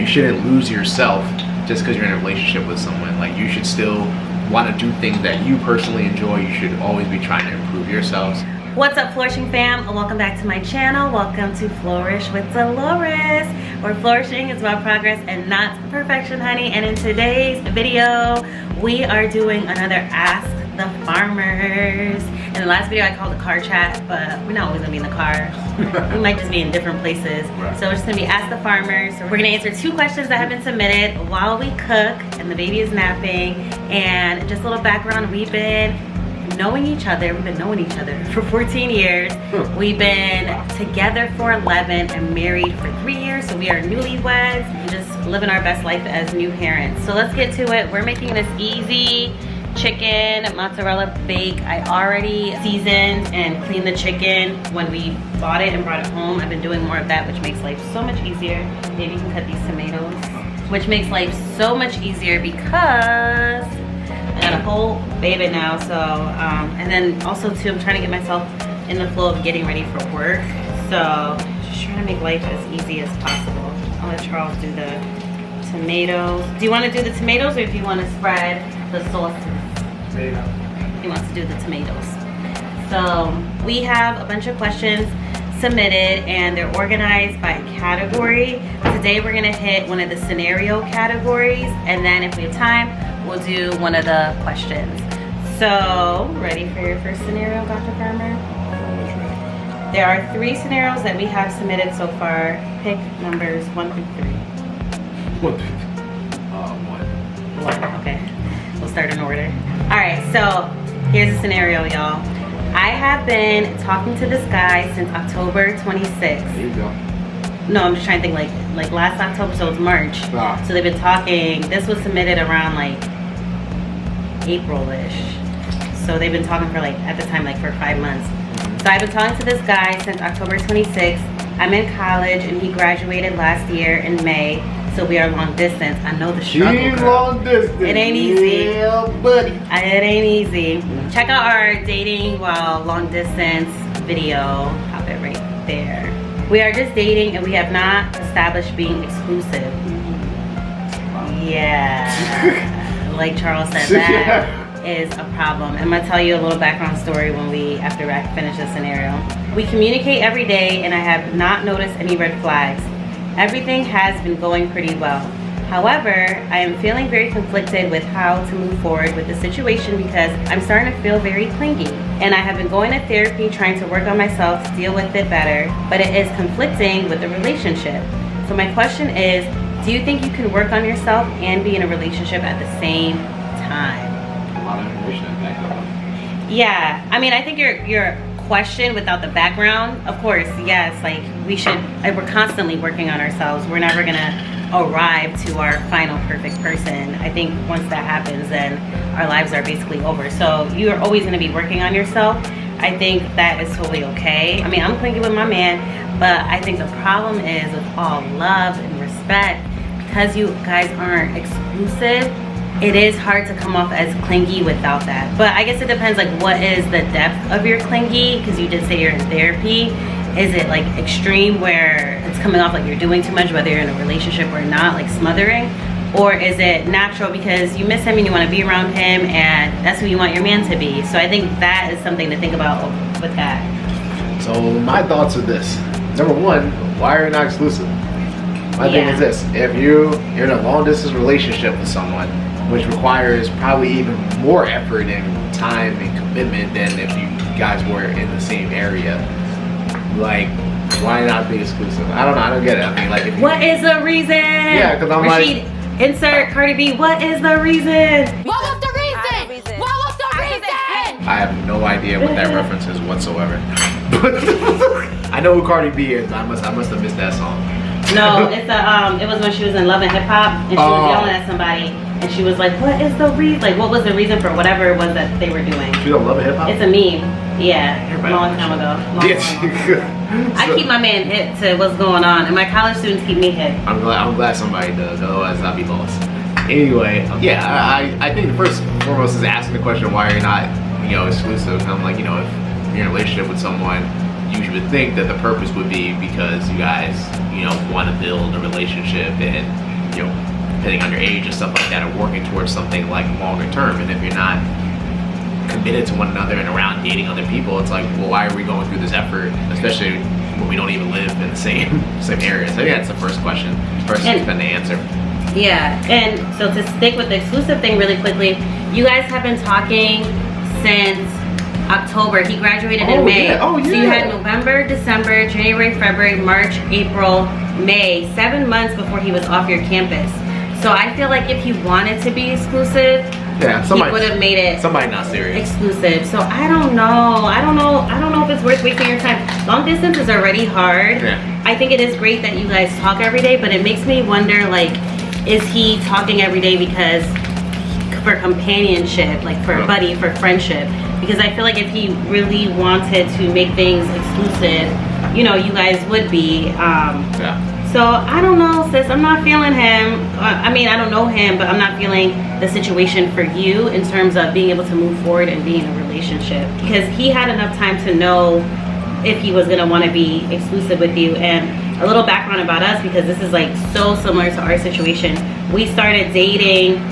shouldn't lose yourself just because you're in a relationship with someone. Like, you should still want to do things that you personally enjoy. You should always be trying to improve yourselves. What's up, Flourishing fam? Welcome back to my channel. Welcome to Flourish with Delores, where flourishing is about progress and not perfection, honey. And in today's video, we are doing another Ask the Farmers. In the last video, I called it car chat, but we're not always gonna be in the car. We might just be in different places. Right. So it's gonna be Ask the Farmers. We're gonna answer 2 questions that have been submitted while we cook and the baby is napping. And just a little background, we've been knowing each other. We've been knowing each other for 14 years. We've been together for 11 and married for 3 years. So we are newlyweds and just living our best life as new parents. So let's get to it. We're making this easy chicken mozzarella bake. I already seasoned and cleaned the chicken when we bought it and brought it home. I've been doing more of that, which makes life so much easier. Maybe you can cut these tomatoes, which makes life so much easier because I got a whole baby now. So and then also too, I'm trying to get myself in the flow of getting ready for work. So just trying to make life as easy as possible. I'll let Charles do the tomatoes. Do you want to do the tomatoes or do you want to spread the sauces? Tomato. He wants to do the tomatoes. So we have a bunch of questions submitted and they're organized by category. Today we're gonna hit one of the scenario categories, and then if we have time, we'll do one of the questions. So, ready for your first scenario, Dr. Farmer? Always ready. There are 3 scenarios that we have submitted so far. Pick numbers 1 through 3. 1 through 1. 1, okay. We'll start in order. All right, so here's a scenario, y'all. I have been talking to this guy since October 26th. There you go. No, I'm just trying to think like last October, so it's March. Ah. So they've been talking, this was submitted around like April-ish. So they've been talking for like, at the time, like for 5 months. So I've been talking to this guy since October 26th. I'm in college and he graduated last year in May. So we are long distance. I know the struggle, girl. Long distance. It ain't easy. Yeah, buddy. It ain't easy. Check out our dating while long distance video. Pop it right there. We are just dating and we have not established being exclusive. Yeah. Like Charles said, that is a problem. I'm gonna tell you a little background story after I finish this scenario. We communicate every day and I have not noticed any red flags. Everything has been going pretty well. However, I am feeling very conflicted with how to move forward with the situation because I'm starting to feel very clingy. And I have been going to therapy trying to work on myself to deal with it better, but it is conflicting with the relationship. So my question is, do you think you can work on yourself and be in a relationship at the same time? A lot of information to back up. Yeah, I mean, I think your question without the background, of course, yes, like we're constantly working on ourselves. We're never gonna arrive to our final perfect person. I think once that happens, then our lives are basically over. So you're always gonna be working on yourself. I think that is totally okay. I mean, I'm clingy with my man, but I think the problem is with all love and respect, because you guys aren't exclusive, it is hard to come off as clingy without that. But I guess it depends, like what is the depth of your clingy, because you did say you're in therapy. Is it like extreme where it's coming off like you're doing too much, whether you're in a relationship or not, like smothering? Or is it natural because you miss him and you want to be around him and that's who you want your man to be? So I think that is something to think about with that. So my thoughts are this. Number 1, why are you not exclusive? My thing is this. If you're in a long distance relationship with someone, which requires probably even more effort and time and commitment than if you guys were in the same area, like, why not be exclusive? I don't know, I don't get it. I mean, like, if you, what is the reason? Yeah, because I'm Rashid, like, insert Cardi B, what is the reason? What was the reason? What was the reason? I have no idea what that reference is whatsoever. But I know who Cardi B is, but I must have missed that song. No, it's it was when she was in Love and Hip Hop and she was yelling at somebody and she was like, what is the reason? Like, what was the reason for whatever it was that they were doing? You don't love hip hop? It's a meme. Yeah, Everybody long time ago. I keep my man hip to what's going on, and my college students keep me hip. I'm glad somebody does, otherwise I'd be lost. Anyway, yeah, I think the first and foremost is asking the question, why are you not, exclusive? And I'm like, if you're in a relationship with someone, you would think that the purpose would be because you guys, want to build a relationship and you know, depending on your age and stuff like that, are working towards something like longer term. And if you're not committed to one another and around dating other people, it's like, well, why are we going through this effort, especially when we don't even live in the same area? So I think that's the first question. First has been the answer. Yeah, and so to stick with the exclusive thing really quickly, you guys have been talking since October. He graduated in May. Yeah. Oh, yeah. So you had November, December, January, February, March, April, May, 7 months before he was off your campus. So I feel like if he wanted to be exclusive, yeah, he would have made it somebody not serious exclusive. So I don't know if it's worth wasting your time. Long distance is already hard. Yeah. I think it is great that you guys talk every day, but it makes me wonder, like, is he talking every day because for companionship, like for a buddy, for friendship? Because I feel like if he really wanted to make things exclusive, you know, you guys would be. Yeah. So I don't know, sis. I'm not feeling him. I mean, I don't know him, but I'm not feeling the situation for you in terms of being able to move forward and be in a relationship. Because he had enough time to know if he was gonna want to be exclusive with you. And a little background about us, because this is like so similar to our situation. We started dating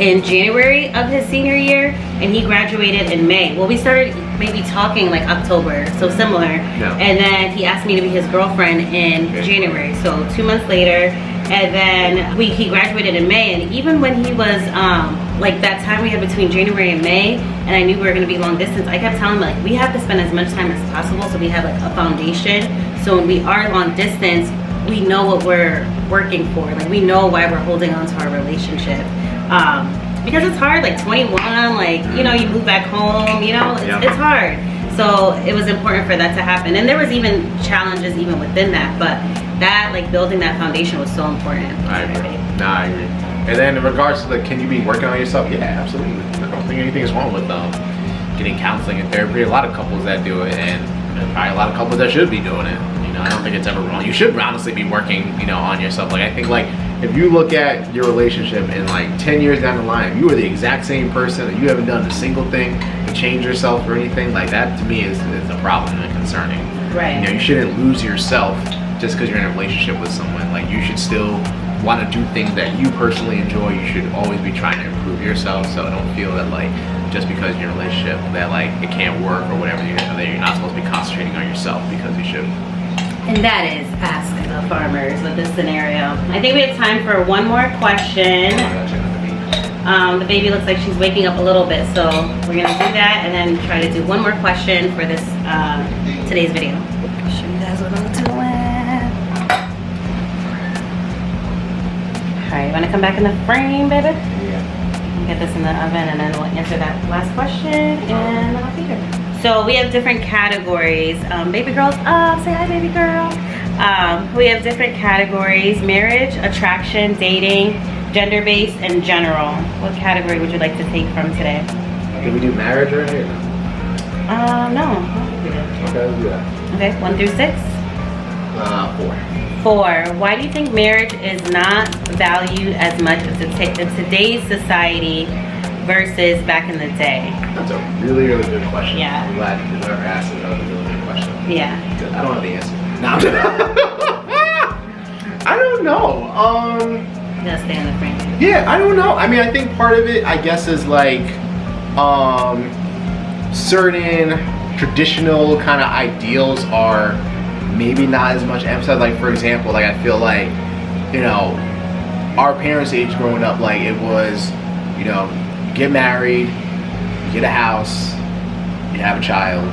in January of his senior year, and he graduated in May. Well, we started maybe talking like October, so similar. Yeah. And then he asked me to be his girlfriend in January, so 2 months later. And then he graduated in May, and even when he was like that time we had between January and May, and I knew we were going to be long distance, I kept telling him, like, we have to spend as much time as possible so we have like a foundation, so when we are long distance, we know what we're working for, like we know why we're holding on to our relationship. Because it's hard, like 21, like, you know, you move back home, you know, it's hard. So it was important for that to happen. And there was even challenges even within that, but that, like, building that foundation was so important. I agree. No, I agree. And then in regards to the, can you be working on yourself? Yeah, absolutely. I don't think anything is wrong with getting counseling and therapy. A lot of couples that do it, and probably a lot of couples that should be doing it. You know, I don't think it's ever wrong. You should honestly be working, you know, on yourself. Like, I think, like, if you look at your relationship and like 10 years down the line, you are the exact same person and you haven't done a single thing to change yourself or anything, like that to me is a problem and concerning. Right. You know, you shouldn't lose yourself just because you're in a relationship with someone. Like, you should still want to do things that you personally enjoy. You should always be trying to improve yourself. So don't feel that, like, just because you're in a relationship that, like, it can't work or whatever, that you're not supposed to be concentrating on yourself because you should. And that is Ask the Farmers with this scenario. I think we have time for one more question. The baby looks like she's waking up a little bit, so we're gonna do that and then try to do one more question for this today's video. Show you guys what I'm doing. All right, you wanna come back in the frame, baby? Yeah. Get this in the oven and then we'll answer that last question and I'll feed her. So we have different categories. Baby girls up, say hi, baby girl. We have different categories: marriage, attraction, dating, gender-based, and general. What category would you like to take from today? Did we do marriage right here? No. We did. Okay, let's do that. Okay, 1 through 6? 4. 4. Why do you think marriage is not valued as much in today's society versus back in the day? That's a really, really good question. Yeah. I'm glad whoever asked it. That was a really good question. Yeah. I don't have the answer. No, I'm just I don't know. You gotta stay on the frame. Yeah, I don't know. I mean, I think part of it, I guess, is like certain traditional kind of ideals are maybe not as much emphasized. Like, for example, like, I feel like, you know, our parents' age growing up, like, it was, you know, you get married, you get a house, you have a child.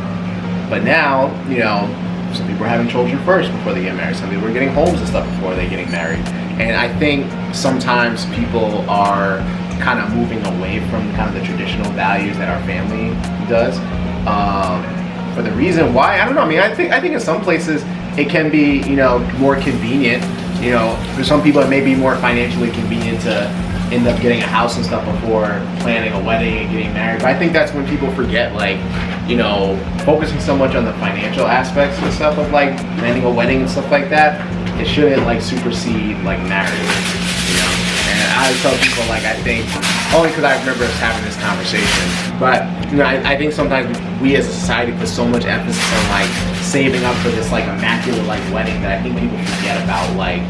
But now, you know, some people are having children first before they get married. Some people are getting homes and stuff before they're getting married. And I think sometimes people are kind of moving away from kind of the traditional values that our family does. For the reason why, I don't know. I mean, I think in some places it can be, you know, more convenient. You know, for some people it may be more financially convenient to end up getting a house and stuff before planning a wedding and getting married. But I think that's when people forget, like, you know, focusing so much on the financial aspects and stuff of, like, planning a wedding and stuff like that. It shouldn't, like, supersede, like, marriage, you know. And I tell people, like, I think, only because I remember us having this conversation, but, you know, I think sometimes we as a society put so much emphasis on, like, saving up for this, like, immaculate, like, wedding that I think people forget about, like,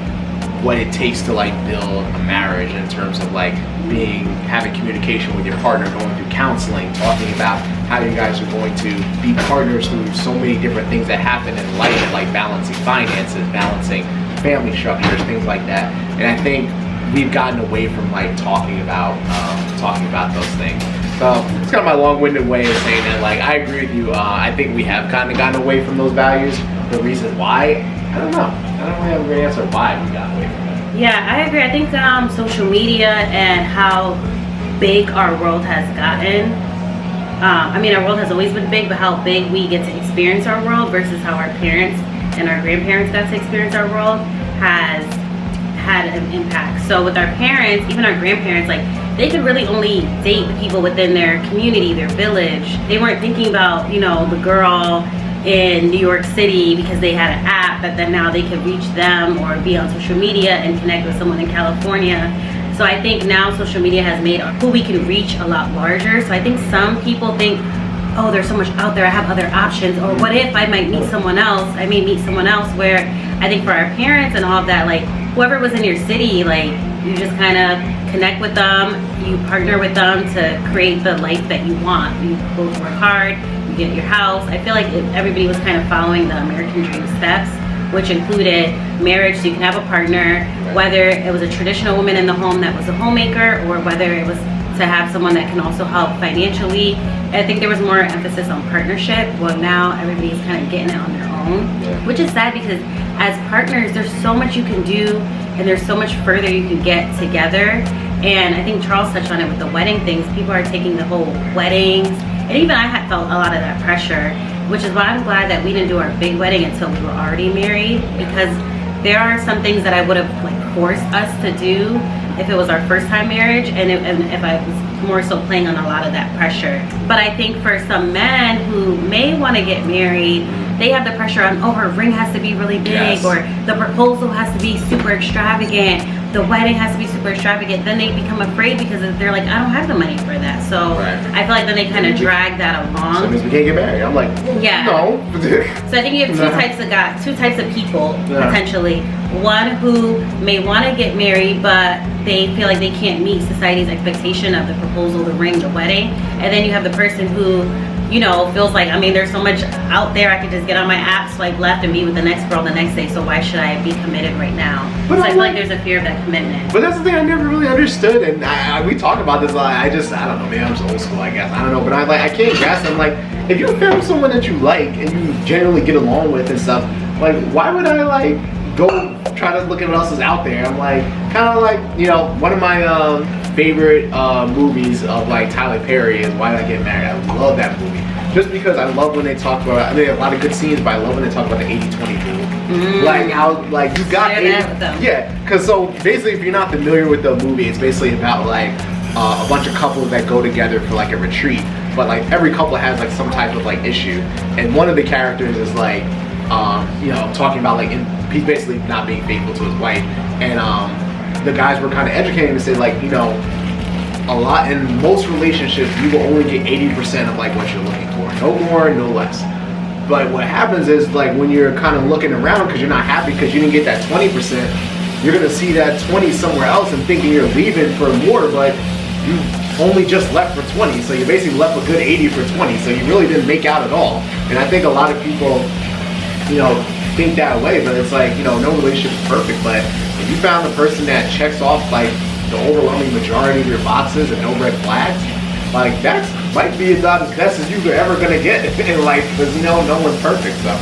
what it takes to like build a marriage in terms of like having communication with your partner, going through counseling, talking about how you guys are going to be partners through so many different things that happen in life, like balancing finances, balancing family structures, things like that. And I think we've gotten away from like talking about those things. So it's kind of my long-winded way of saying that, like, I agree with you. I think we have kind of gotten away from those values. The reason why, I don't know. I don't really have a great answer why we got away from it. Yeah, I agree. I think social media and how big our world has gotten. I mean, our world has always been big, but how big we get to experience our world versus how our parents and our grandparents got to experience our world has had an impact. So with our parents, even our grandparents, like, they could really only date the people within their community, their village. They weren't thinking about, you know, the girl in New York City because they had an app that then now they could reach them or be on social media and connect with someone in California. So I think now social media has made who we can reach a lot larger. So I think some people think, oh, there's so much out there, I have other options. Or what if I might meet someone else? I may meet someone else, where I think for our parents and all of that, like, whoever was in your city, like, you just kind of connect with them, you partner with them to create the life that you want. You both work hard, you get your house. I feel like everybody was kind of following the American dream steps, which included marriage, so you can have a partner, whether it was a traditional woman in the home that was a homemaker, or whether it was to have someone that can also help financially. I think there was more emphasis on partnership. Well, now everybody's kind of getting it on their own, which is sad, because as partners, there's so much you can do and there's so much further you can get together. And I think Charles touched on it with the wedding things. People are taking the whole weddings, and even I had felt a lot of that pressure, which is why I'm glad that we didn't do our big wedding until we were already married, because there are some things that I would have like forced us to do if it was our first time marriage, and if I was more so playing on a lot of that pressure. But I think for some men who may want to get married, they have the pressure on, oh, her ring has to be really big, or the proposal has to be super extravagant, the wedding has to be super extravagant. Then they become afraid because they're like, I don't have the money for that. So I feel like then they kind of drag that along. So that means we can't get married. I'm like, no. So I think you have two types of people, potentially. One who may want to get married, but they feel like they can't meet society's expectation of the proposal, the ring, the wedding. And then you have the person who, you know, feels like, I mean, there's so much out there, I could just get on my app, swipe left, and be with the next girl the next day, so why should I be committed right now? But so I feel like there's a fear of that commitment. But that's the thing I never really understood, and we talk about this a lot. I don't know, maybe I'm just old school, I guess. I don't know, but I can't grasp it. I'm like, if you found someone that you like and you generally get along with and stuff, like, why would I, like, go try to look at what else is out there? I'm like, kind of like, you know, one of my favorite movies of like Tyler Perry is Why Did I Get Married? I love that movie. Just because I love when they talk about, I mean, a lot of good scenes, but I love when they talk about the 80-20 rule. Like how, like, you got 80, yeah, because so basically if you're not familiar with the movie, it's basically about like a bunch of couples that go together for like a retreat, but like every couple has like some type of like issue, and one of the characters is like, you know, talking about like, he's basically not being faithful to his wife, and the guys were kind of educating to say, like, you know, a lot in most relationships you will only get 80% of like what you're looking for, no more, no less. But what happens is, like, when you're kind of looking around because you're not happy because you didn't get that 20%, you're gonna see that 20 somewhere else and thinking you're leaving for more, but you only just left for 20, so you basically left a good 80 for 20, so you really didn't make out at all. And I think a lot of people, you know, think that way, but it's like, you know, no relationship is perfect, but if you found the person that checks off like the overwhelming majority of your boxes and no red flags, like, that might be about as best as you're ever gonna get in life, because, you know, no one's perfect. So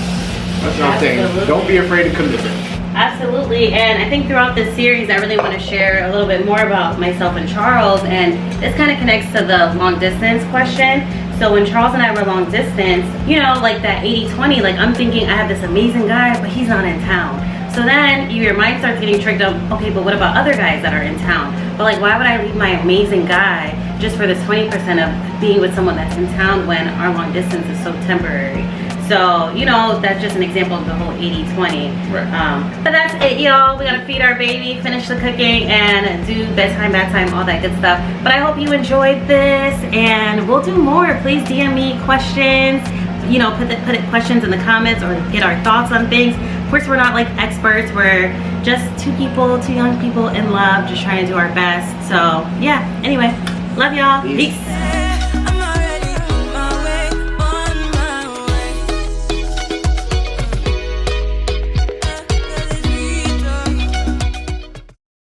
that's what I'm saying. Don't be afraid of commitment. Absolutely. And I think throughout this series I really want to share a little bit more about myself and Charles, and this kind of connects to the long distance question. So when Charles and I were long distance, you know, like that 80-20, like, I'm thinking I have this amazing guy, but he's not in town. So then your mind starts getting tricked up, okay, but what about other guys that are in town? But like, why would I leave my amazing guy just for this 20% of being with someone that's in town when our long distance is so temporary? So, you know, that's just an example of the whole 80-20. Right. But that's it, y'all. We gotta feed our baby, finish the cooking, and do bedtime, bath time, all that good stuff. But I hope you enjoyed this, and we'll do more. Please DM me questions. You know, put questions in the comments or get our thoughts on things. Of course, we're not like experts. We're just two young people in love, just trying to do our best. So yeah, anyway, love y'all. Peace.